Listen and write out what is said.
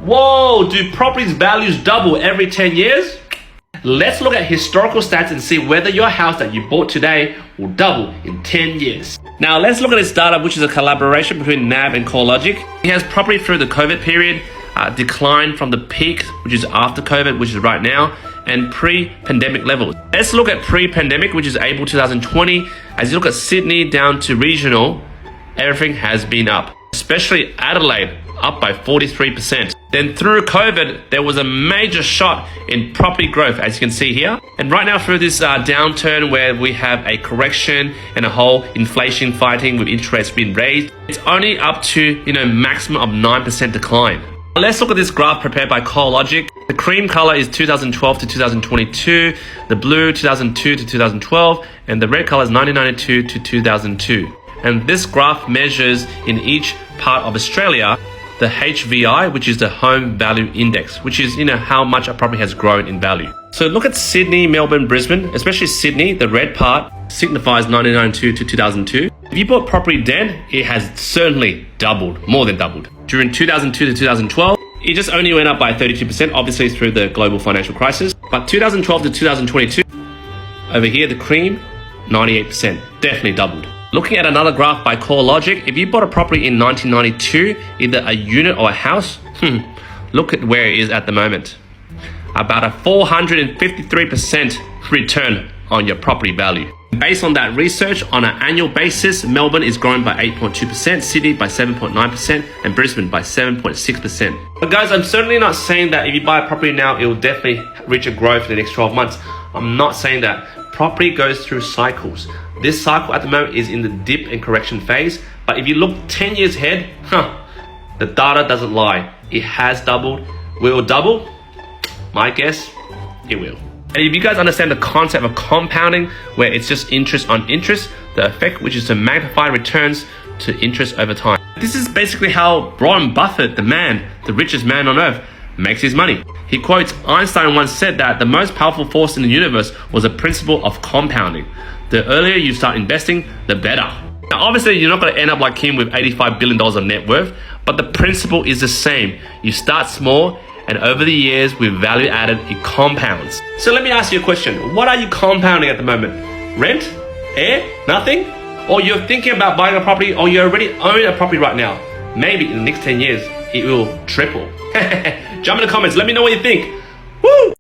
Whoa, do properties values double every 10 years? Let's look at historical stats and see whether your house that you bought today will double in 10 years. Now let's look at this data, which is a collaboration between NAB and CoreLogic. It has property through the COVID period, decline from the peak, which is after COVID, which is right now, and pre-pandemic levels. Let's look at pre-pandemic, which is April 2020. As you look at Sydney down to regional, everything has been up, especially Adelaide, up by 43%. Then through COVID, there was a major shot in property growth, as you can see here. And right now through this downturn where we have a correction and a whole inflation fighting with interest rates being raised, it's only up to, maximum of 9% decline. Let's look at this graph prepared by CoreLogic. The cream color is 2012 to 2022, the blue 2002 to 2012, and the red color is 1992 to 2002. And this graph measures in each part of Australia the HVI, which is the home value index, which is how much a property has grown in value. So look at Sydney, Melbourne, Brisbane, especially Sydney. The red part signifies 1992 to 2002. If you bought property then, it has certainly doubled, more than doubled. During 2002 to 2012, it just only went up by 32%, obviously through the global financial crisis. But 2012 to 2022, over here, the cream, 98%, definitely doubled. Looking at another graph by CoreLogic, if you bought a property in 1992, either a unit or a house, look at where it is at the moment. About a 453% return on your property value. Based on that research, on an annual basis, Melbourne is growing by 8.2%, Sydney by 7.9%, and Brisbane by 7.6%. But guys, I'm certainly not saying that if you buy a property now, it will definitely reach a growth in the next 12 months. I'm not saying that. Property goes through cycles. This cycle at the moment is in the dip and correction phase. But if you look 10 years ahead, the data doesn't lie. It has doubled. Will it double? My guess, it will. And if you guys understand the concept of compounding, where it's just interest on interest, the effect which is to magnify returns to interest over time. This is basically how Warren Buffett, the richest man on earth, makes his money. He quotes Einstein once said that the most powerful force in the universe was the principle of compounding. The earlier you start investing, the better. Now obviously you're not going to end up like him with $85 billion of net worth, but the principle is the same. You start small, and over the years with value added, it compounds. So let me ask you a question. What are you compounding at the moment? Rent? Air? Nothing? Or you're thinking about buying a property, or you already own a property right now? Maybe in the next 10 years, it will triple. Jump in the comments, let me know what you think. Woo!